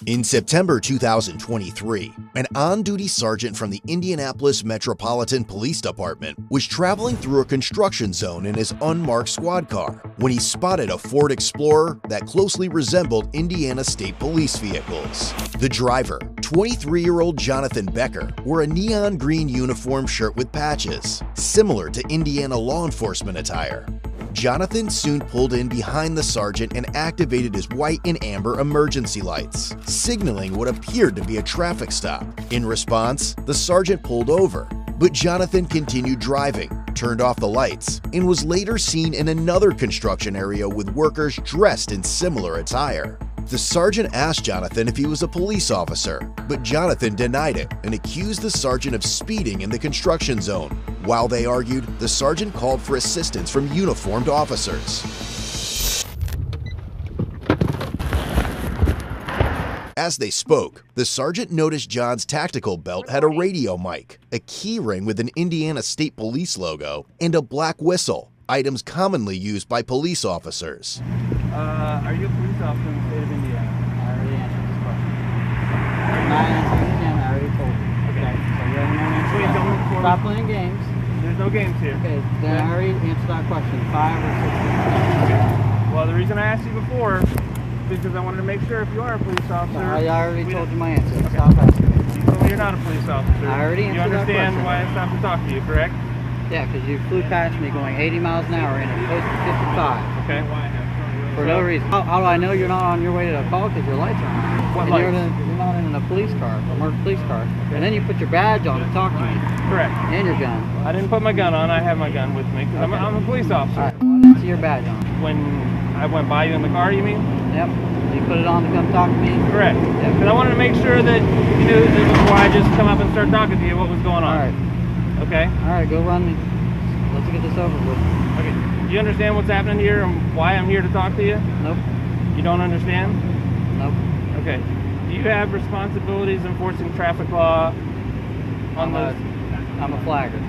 In September 2023, an on-duty sergeant from the Indianapolis Metropolitan Police Department was traveling through a construction zone in his unmarked squad car when he spotted a Ford Explorer that closely resembled Indiana State Police vehicles. The driver, 23-year-old Jonathan Becker, wore a neon green uniform shirt with patches, similar to Indiana law enforcement attire. Jonathan soon pulled in behind the sergeant and activated his white and amber emergency lights, signaling what appeared to be a traffic stop. In response, the sergeant pulled over, but Jonathan continued driving, turned off the lights, and was later seen in another construction area with workers dressed in similar attire. The sergeant asked Jonathan if he was a police officer, but Jonathan denied it and accused the sergeant of speeding in the construction zone. While they argued, the sergeant called for assistance from uniformed officers. As they spoke, the sergeant noticed John's tactical belt had a radio mic, a key ring with an Indiana State Police logo, and a black whistle, items commonly used by police officers. Are you a police officer in the state of Indiana? I already answered this question. I'm not answering it again, I already told you. Okay, so you're in there answering. Wait, don't record. Stop playing games. There's no games here. Okay, then I already answered that question. 5 or 6. Well, the reason I asked you before is because I wanted to make sure if you are a police officer. I already told you my answer. Okay. Stop asking me. You told me you're not a police officer. I already You answered that understand question. why I stopped to talk to you, correct? Yeah, because you flew past me going 80 miles an hour and it posted 55. Okay. For no reason. How do I know you're not on your way to the call because your lights are on? What And lights? You're not in a police car, a marked police car. And then you put your badge on to talk to me. Correct. And your gun. I didn't put my gun on. I have my gun with me because Okay. I'm a police officer. Alright, well, I didn't see your badge on. When I went by you in the car, you mean? Yep. You put it on to come talk to me? Correct. Yep. Because I wanted to make sure that you knew that before I just come up and start talking to you what was going on. Alright. Okay? Alright, go run me. Let's get this over with. Okay. Do you understand what's happening here and why I'm here to talk to you? Nope. You don't understand? Nope. Okay. Do you have responsibilities enforcing traffic law on I'm a flagger.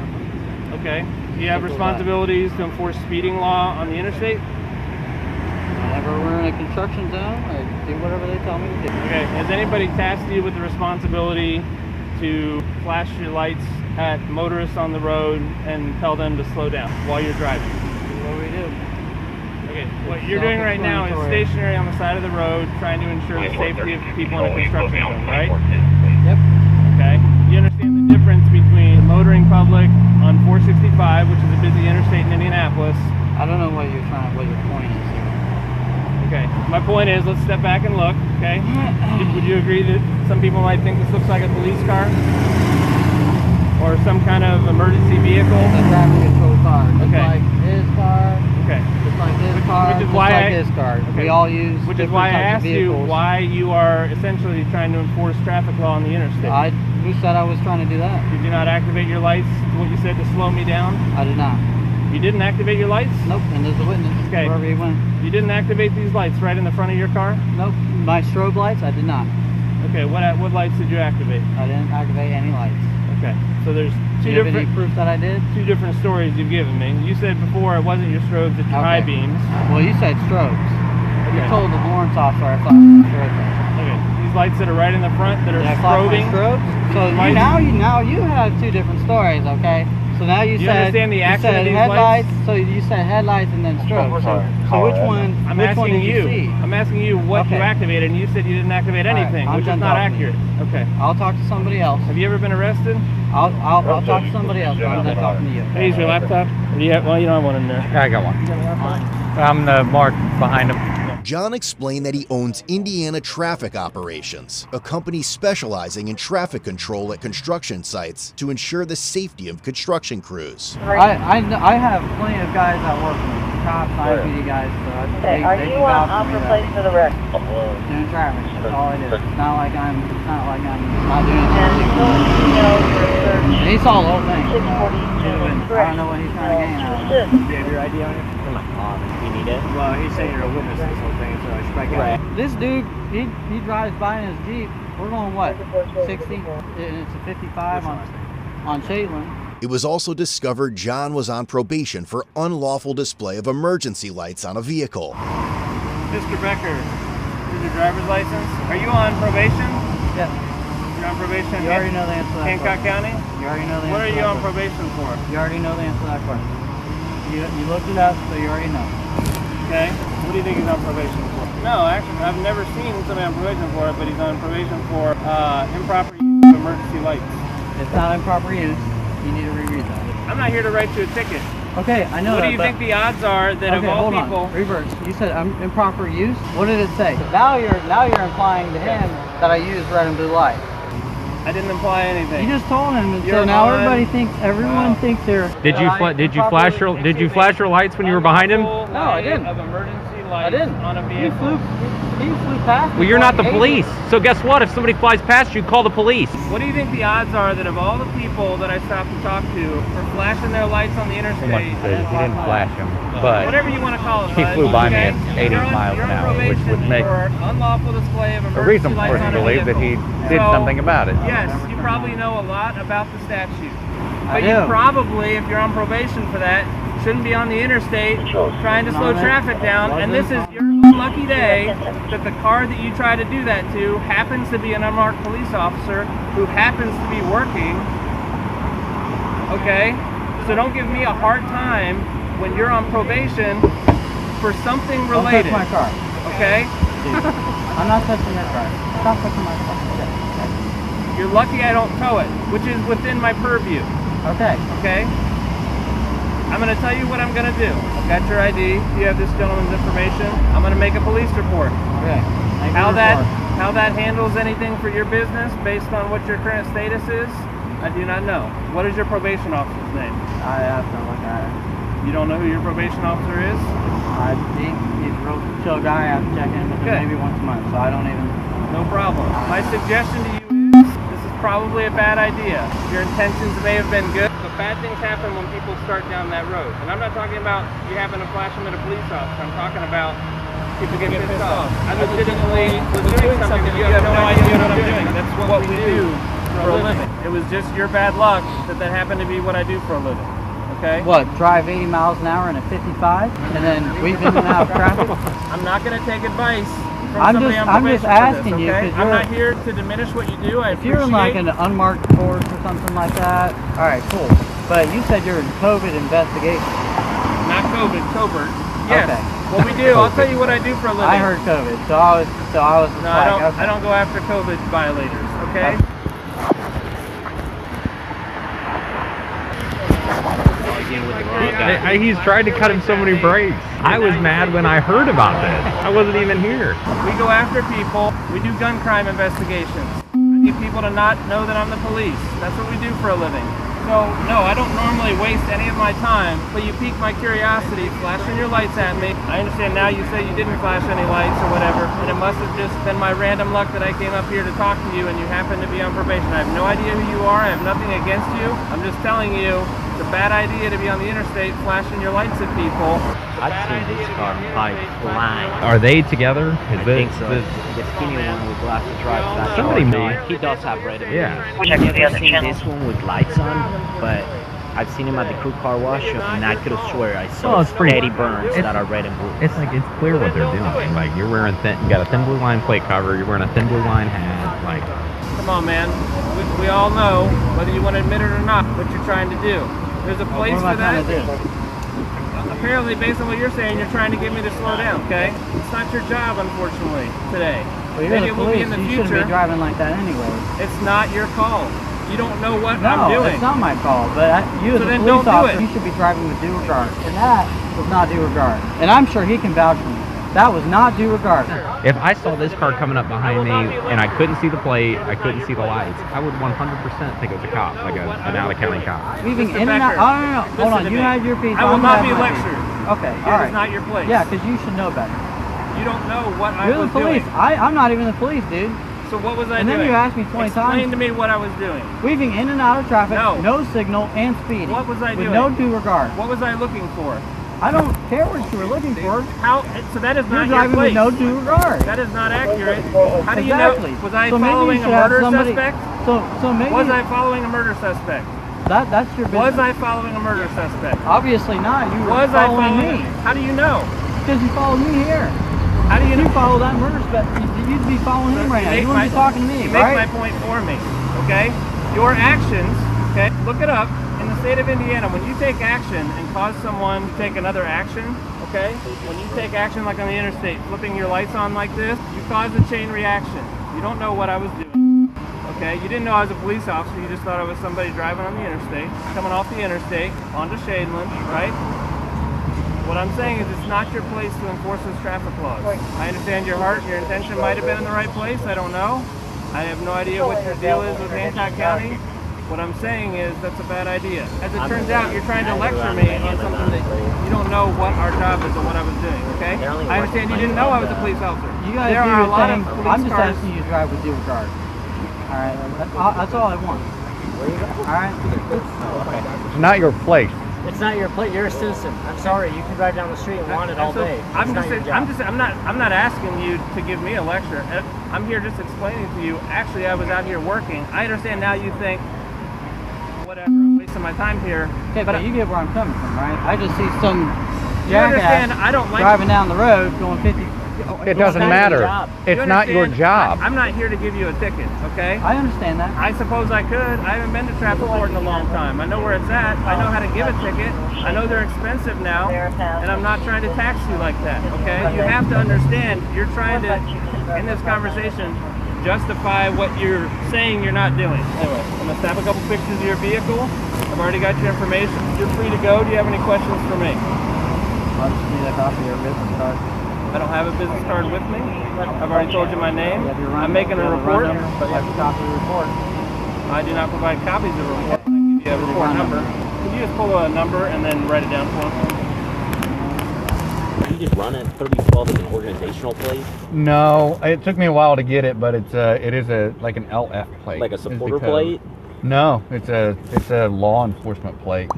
Okay. Do you have Simple as that. responsibilities to enforce speeding law on the interstate? Whenever we're in a construction zone, I do whatever they tell me to do. Okay. Has anybody tasked you with the responsibility to flash your lights at motorists on the road and tell them to slow down while you're driving? What do we do? Okay, what you're doing right now is stationary on the side of the road trying to ensure the safety of people in a construction zone, right? Yep. Okay. You understand the difference between the motoring public on 465, which is a busy interstate in Indianapolis. I don't know what your point is here. Okay. My point is, let's step back and look, okay? Would you agree that some people might think this looks like a police car? Or some kind of emergency vehicle? A traffic control car. Just Okay. like his car. Okay. Just like his car. Which is just why like his car. okay. We all use Which is different why I types of asked you vehicles. why you are essentially trying to enforce traffic law on the interstate. Who said I was trying to do that? Did you not activate your lights, what you said, to slow me down? I did not. You didn't activate your lights? Nope. And there's a witness. Okay. Wherever he went. You didn't activate these lights right in the front of your car? Nope. My strobe lights, I did not. Okay, what lights did you activate? I didn't activate any lights. Okay, so there's Do you have any proof that I did? two different stories you've given me. You said before it wasn't your strobes, it's your high beams. Well, you said strobes. You Okay. told the warrant officer I flashed my strobe lights. Okay, these lights that are right in the front that are Did I flash my strobing. strobes? So Lights- now you have two different stories, okay? So now you You said understand the you action said of these headlights. lights? So you said headlights and then strobes. So which one? I'm which one asking did you see? I'm asking you what you Okay. activated, and you said you didn't activate All right, anything, I'm which is done not talking to you. accurate. Okay. I'll talk to somebody else. Have you ever been arrested? I'll talk to somebody else. But I'm done talking to you. Hey, use your laptop? Or do you have, well, you don't have one in there. Yeah, I got one. You got a laptop? I'm the mark behind him. John explained that he owns Indiana Traffic Operations, a company specializing in traffic control at construction sites to ensure the safety of construction crews. I have plenty of guys that work with me. Cops, IPD guys. So Okay, are you on offer place for the wreck? Doing traffic. That's all I do. It's not like I'm not doing And anything. still email for search And he saw the whole thing. 642. I don't know what he's trying to gain out of it. Good. Do you have your ID on you? You need it? Well, he's saying you're a witness to this whole thing, so I should probably get it. This dude, he drives by in his Jeep. We're going what? 60? And it's a 55 on Shaitland. It was also discovered John was on probation for unlawful display of emergency lights on a vehicle. Mr. Becker, with your driver's license? Are you on probation? Yes. You're on probation. You already know the answer to that Hancock question. County? You already know the answer. What are to you that on question. probation for? You already know the answer to that question. You looked it up, so you already know. Okay. What do you think he's on probation for? No, actually, I've never seen somebody on probation for it, but he's on probation for improper use of emergency lights. It's not improper use. You need to reread that. I'm not here to write you a ticket. Okay, I know What that. do you think the odds are that of okay, all hold people? on. Reverse. You said improper use. What did it say? Now you're implying to him that I use red and blue light. I didn't imply anything. You just told him, and so You're now on- everyone thinks they're. Did you flash your lights when you were behind him? No, I didn't. Of emergency I lights didn't. on a He vehicle. flew past. Well, you're not the police. So guess what? If somebody flies past you, call the police. What do you think the odds are that of all the people that I stopped and talked to for flashing their lights on the interstate? He didn't flash him, but Whatever you want to call it. he bud, flew by me okay? at 80 You're on- miles you're an on hour, which probation would make for unlawful display of a emergency reason lights for us on to a believe that he vehicle. did So, something about it. Yes, you probably know a lot about the statute. I But do. you probably, if you're on probation for that, shouldn't be on the interstate trying to slow No, traffic down. And this is your lucky day that the car that you try to do that to happens to be an unmarked police officer who happens to be working. Okay? So don't give me a hard time when you're on probation for something Don't related. touch my car. Okay? I'm not touching your car. Stop touching my car. You're lucky I don't tow it, which is within my purview. Okay. Okay? I'm going to tell you what I'm going to do. I've got your ID. You have this gentleman's information. I'm going to make a police report. Okay. Thank you How for that report. how that handles anything for your business based on what your current status is, I do not know. What is your probation officer's name? I have to look at it. You don't know who your probation officer is? He's a real chill guy. I have to check in with him Okay. maybe once a month, so I don't even. No problem. My suggestion to you is, this is probably a bad idea. Your intentions may have been good, but bad things happen when people start down that road. And I'm not talking about you having to flash them at a police officer. I'm talking about people get pissed off. I legitimately was doing something that you have no idea what I'm doing. That's what we do for a living. It was just your bad luck that that happened to be what I do for a living. Okay? What? Drive 80 miles an hour in a 55, and then weave in and out of traffic? I'm not going to take advice from I'm somebody just- on I'm probation just for this, asking you, okay? 'cause I'm you're- not here to diminish what you do. I If you're in like appreciate- an unmarked Porsche or something like that, all right, cool. But you said you're in COVID investigation. Not COVID, covert. Yes. Okay. What we do, I'll tell you what I do for a living. I heard COVID, so I was just No, like, okay. I don't go after COVID violators, okay? He's tried to cut him so many breaks. I was mad when I heard about this. I wasn't even here. We go after people. We do gun crime investigations. I need people to not know that I'm the police. That's what we do for a living. So, no, I don't normally waste any of my time, but you pique my curiosity, flashing your lights at me. I understand now you say you didn't flash any lights or whatever, and it must have just been my random luck that I came up here to talk to you and you happen to be on probation. I have no idea who you are. I have nothing against you. I'm just telling you, it's a bad idea to be on the interstate flashing your lights at people. I've seen this car probably blind. Are they together? I think so. The skinny one with glasses drives that Somebody car. made- He does have red and blue. Yeah. Check the I've never other seen channels. this one with lights on, but I've seen him at the crew car wash, and I could have swear I saw Well, it's pretty- steady burns it's- that are red and blue. It's like, it's clear what they're doing. Like, you're wearing you got a thin blue line plate cover, you're wearing a thin blue line hat, like, Come on, man. We all know, whether you want to admit it or not, what you're trying to do. There's a place What am I for that. trying to do? Apparently, based on what you're saying, you're trying to get me to slow down, okay? It's not your job, unfortunately, today. Well, you're Maybe the it will police. be in the You shouldn't future. be driving like that anyway. It's not your call. You don't know what No, I'm doing. it's not my call. But you, as So a then police don't do officer, it. you should be driving with due regard. And that was not due regard. And I'm sure he can vouch for me. That was not due regard. if I saw this car coming up behind me and I couldn't see the plate, I couldn't see the lights, I would 100% think it was a cop, like an out-of-county cop. Weaving Mr. in and out. Becker, Oh, no. Hold listen on. to You me. had your piece. I will I'm not gonna be have my piece. lectured. Okay. Here All is right. not your place. Yeah, because you should know better. You don't know what I You're the was police. doing. I'm not even the police, dude. So what was I And doing? then you asked me 20 Explain times. to me what I was doing. Weaving in and out of traffic, No. signal, and speeding. What was I with doing? no due regard. What was I looking for? I don't care what you were looking for. How? So that is You're not your driving place. with no due regard. That is not accurate. How do you Exactly. know? Was I So maybe you following a should have murder somebody- suspect? So maybe Was I following a murder suspect? that's your business. Was I following a murder suspect? Obviously not. You were Was I following following? me How do you know? because you followed me here. How do you know? You follow that murder spec. You'd be following him right now. You wouldn't be talking to me, You right? make my point for me, okay? Your actions, okay? Look it up. In the state of Indiana, when you take action and cause someone to take another action, okay? When you take action like on the interstate, flipping your lights on like this, you cause a chain reaction. You don't know what I was doing, okay? You didn't know I was a police officer. You just thought I was somebody driving on the interstate, coming off the interstate onto Shadeland, right? What I'm saying is it's not your place to enforce those traffic laws. I understand your heart, your intention might have been in the right place. I don't know. I have no idea what your deal is with Hancock County. What I'm saying is that's a bad idea. As it turns out, you're trying to lecture me on something that you don't know what our job is and what I was doing, okay? I understand you didn't know I was a police officer. You guys There do are a your lot thing. of police I'm just cars. asking you to drive with due regard. All right, that's all I want. All right. It's not your place. It's not your plate. You're a citizen. I'm sorry. You can drive down the street and want it all So, day. I'm It's not your job. I'm not asking you to give me a lecture. I'm here just explaining to you. Actually, I was out here working. I understand now. You think, whatever, I'm wasting my time here. Okay, but you get where I'm coming from, right? I just see some You understand? jackass I don't like driving down the road going 50. It doesn't not your matter. job. It's You not your understand? job. I'm not here to give you a ticket, okay? I understand that. I suppose I could. I haven't been to traffic court in a long time. I know where it's at. I know how to give a ticket. I know they're expensive now, and I'm not trying to tax you like that, okay? You have to understand, you're trying to, in this conversation, justify what you're saying you're not doing. Anyway, I'm gonna snap a couple pictures of your vehicle. I've already got your information. You're free to go. Do you have any questions for me? I just need a copy of your business card. I don't have a business card with me. I've already told you my name. You have your run- I'm making you a have report. run number, but you have a copy of the report. I do not provide copies of a report. I give you a report number. Can you just pull a number and then write it down for me? You just run it 3012 as an organizational plate, No, it took me a while to get it, but it is like an LF plate. like a is the supporter code. plate. No, it's a law enforcement plate.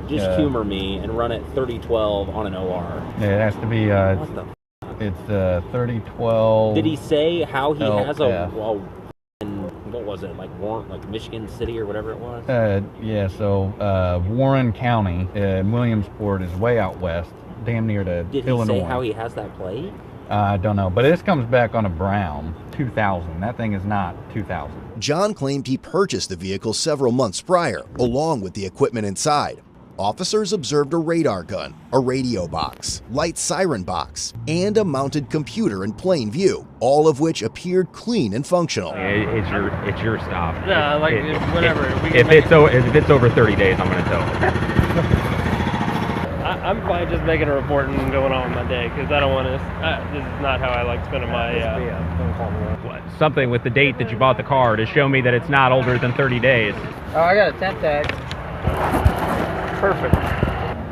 Just Yeah. humor me and run it 3012 on an OR. It has to be. What the? It's 3012. Did he say how he has LF. what was it, like Warren, like Michigan City or whatever it was? Yeah. So Warren County, Williamsport is way out west, damn near to Did he Illinois. say how he has that plate? I don't know, but this comes back on a brown 2000. That thing is not 2000. John claimed he purchased the vehicle several months prior, along with the equipment inside. Officers observed a radar gun, a radio box, light siren box, and a mounted computer in plain view, all of which appeared clean and functional. It's your stop. Yeah, like, whatever. We can If make it's over 30 days, I'm going to tow it. I'm fine just making a report and going on with my day because I don't want to. This is not how I like spending my. Something with the date that you bought the car to show me that it's not older than 30 days. Oh, I got a tent tag. Perfect.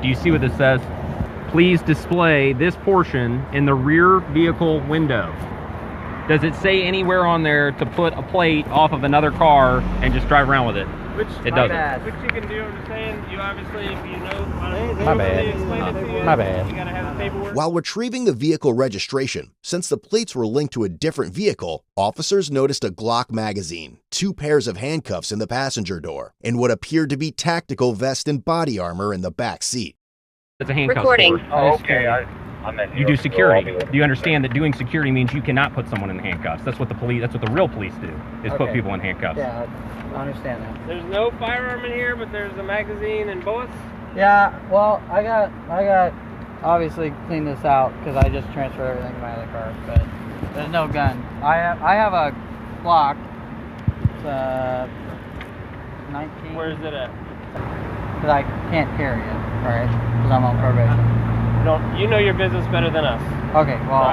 Do you see what this says? Please display this portion in the rear vehicle window. Does it say anywhere on there to put a plate off of another car and just drive around with it? Which It doesn't. Which you can do. I'm just saying. You obviously, if you know. My bad. Explain it to you. My bad. You gotta have the paperwork. While retrieving the vehicle registration, since the plates were linked to a different vehicle, officers noticed a Glock magazine, 2 pairs of handcuffs in the passenger door, and what appeared to be tactical vest and body armor in the back seat. It's a handcuff Recording. store. Oh, okay. You do security. Do you understand that doing security means you cannot put someone in handcuffs? That's what the real police do, is put Okay. people in handcuffs. Yeah, I understand that. There's no firearm in here, but there's a magazine and bullets. Yeah, well, I got obviously clean this out because I just transferred everything to my other car, but there's no gun. I have a Glock. It's 19. Where's it at? Because I can't carry it, right? Because I'm on probation. You know your business better than us. Okay, well,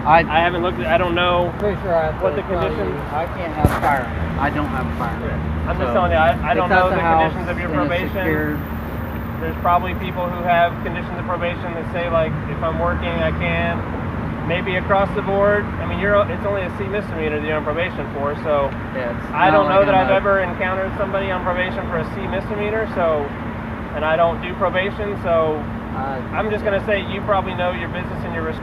I haven't looked at. I don't know. pretty sure I have what to the tell conditions- you, I can't have a firearm. I don't have a firearm. I'm just telling you. I don't It's at know the house conditions of your in a probation. secured- There's probably people who have conditions of probation that say like, if I'm working, I can. Maybe across the board. I mean, it's only a C misdemeanor that you're on probation for. So Yeah, it's I not don't know like that I'm I've a- ever encountered somebody on probation for a C misdemeanor. So, and I don't do probation. So I'm just gonna say you probably know your business and your risk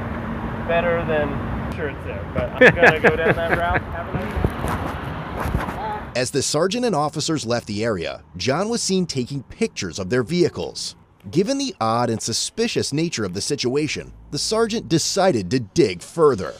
better than. I'm sure it's there, but I'm gonna go down that route. Have a nice day. As the sergeant and officers left the area, John was seen taking pictures of their vehicles. Given the odd and suspicious nature of the situation, the sergeant decided to dig further.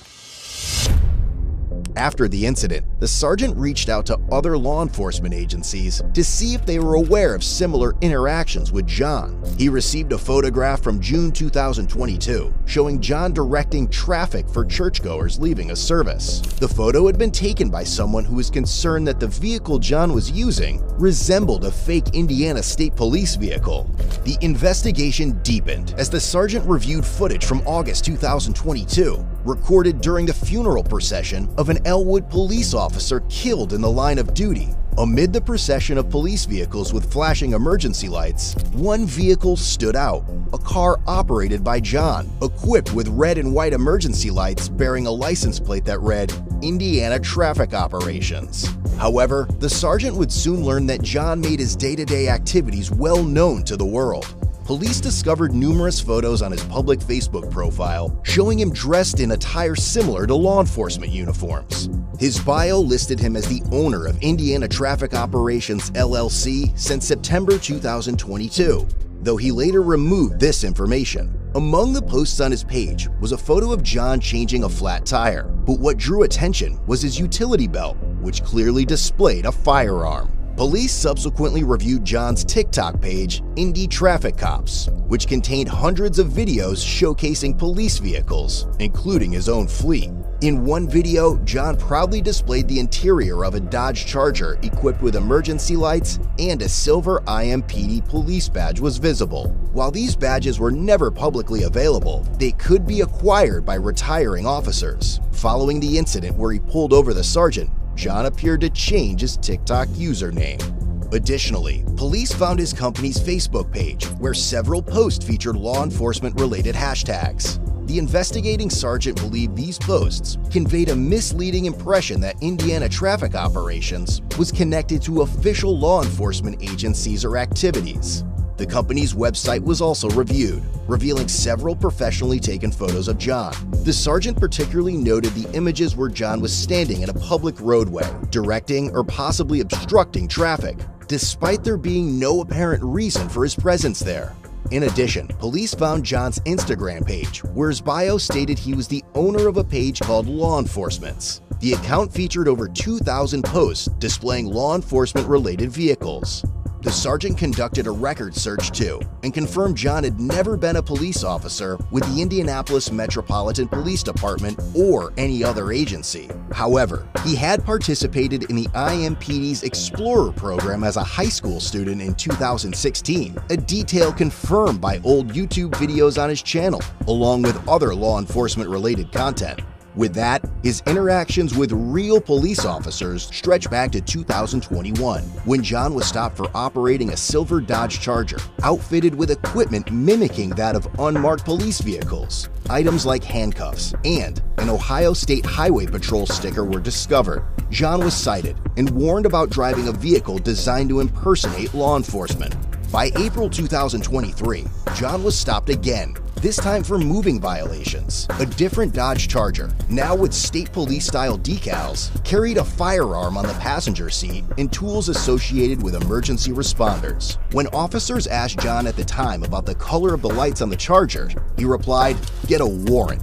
After the incident, the sergeant reached out to other law enforcement agencies to see if they were aware of similar interactions with John. He received a photograph from June 2022 showing John directing traffic for churchgoers leaving a service. The photo had been taken by someone who was concerned that the vehicle John was using resembled a fake Indiana State Police vehicle. The investigation deepened as the sergeant reviewed footage from August 2022, recorded during the funeral procession of an Elwood police officer killed in the line of duty. Amid the procession of police vehicles with flashing emergency lights, one vehicle stood out, a car operated by John, equipped with red and white emergency lights bearing a license plate that read, Indiana Traffic Operations. However, the sergeant would soon learn that John made his day-to-day activities well known to the world. Police discovered numerous photos on his public Facebook profile showing him dressed in attire similar to law enforcement uniforms. His bio listed him as the owner of Indiana Traffic Operations LLC since September 2022, though he later removed this information. Among the posts on his page was a photo of John changing a flat tire, but what drew attention was his utility belt, which clearly displayed a firearm. Police subsequently reviewed John's TikTok page, Indy Traffic Cops, which contained hundreds of videos showcasing police vehicles, including his own fleet. In one video, John proudly displayed the interior of a Dodge Charger equipped with emergency lights, and a silver IMPD police badge was visible. While these badges were never publicly available, they could be acquired by retiring officers. Following the incident where he pulled over the sergeant, John appeared to change his TikTok username. Additionally, police found his company's Facebook page, where several posts featured law enforcement-related hashtags. The investigating sergeant believed these posts conveyed a misleading impression that Indiana Traffic Operations was connected to official law enforcement agencies or activities. The company's website was also reviewed, revealing several professionally taken photos of John. The sergeant particularly noted the images where John was standing in a public roadway, directing or possibly obstructing traffic, despite there being no apparent reason for his presence there. In addition, police found John's Instagram page, where his bio stated he was the owner of a page called Law Enforcements. The account featured over 2,000 posts displaying law enforcement-related vehicles. The sergeant conducted a record search too, and confirmed John had never been a police officer with the Indianapolis Metropolitan Police Department or any other agency. However, he had participated in the IMPD's Explorer program as a high school student in 2016, a detail confirmed by old YouTube videos on his channel, along with other law enforcement-related content. With that, his interactions with real police officers stretch back to 2021, when John was stopped for operating a silver Dodge Charger, outfitted with equipment mimicking that of unmarked police vehicles. Items like handcuffs and an Ohio State Highway Patrol sticker were discovered. John was cited and warned about driving a vehicle designed to impersonate law enforcement. By April 2023, John was stopped again, this time for moving violations. A different Dodge Charger, now with state police-style decals, carried a firearm on the passenger seat and tools associated with emergency responders. When officers asked John at the time about the color of the lights on the Charger, he replied, "Get a warrant."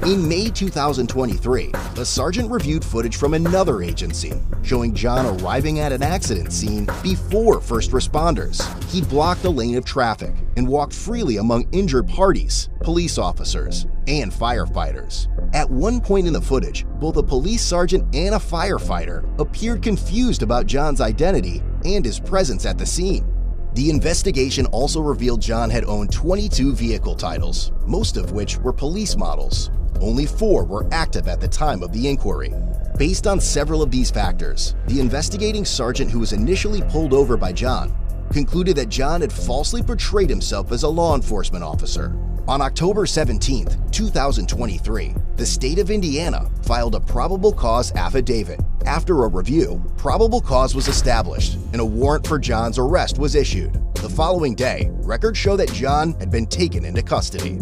In May 2023, the sergeant reviewed footage from another agency, showing John arriving at an accident scene before first responders. He blocked a lane of traffic and walked freely among injured parties, police officers, and firefighters. At one point in the footage, both a police sergeant and a firefighter appeared confused about John's identity and his presence at the scene. The investigation also revealed John had owned 22 vehicle titles, most of which were police models. Only 4 were active at the time of the inquiry. Based on several of these factors, the investigating sergeant who was initially pulled over by John concluded that John had falsely portrayed himself as a law enforcement officer. On October 17, 2023, the state of Indiana filed a probable cause affidavit. After a review, probable cause was established and a warrant for John's arrest was issued. The following day, records show that John had been taken into custody.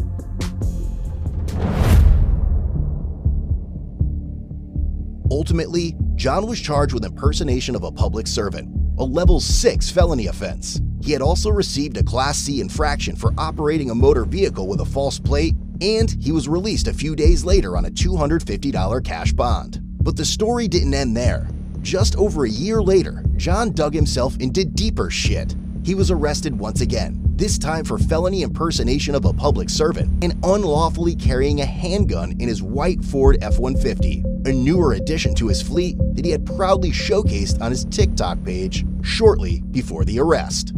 Ultimately, John was charged with impersonation of a public servant, a level 6 felony offense. He had also received a Class C infraction for operating a motor vehicle with a false plate, and he was released a few days later on a $250 cash bond. But the story didn't end there. Just over a year later, John dug himself into deeper shit. He was arrested once again, this time for felony impersonation of a public servant and unlawfully carrying a handgun in his white Ford F-150, a newer addition to his fleet that he had proudly showcased on his TikTok page shortly before the arrest.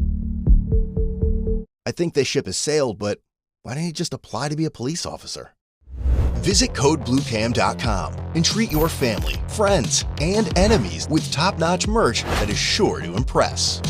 I think this ship has sailed, but why didn't he just apply to be a police officer? Visit CodeBlueCam.com and treat your family, friends, and enemies with top-notch merch that is sure to impress.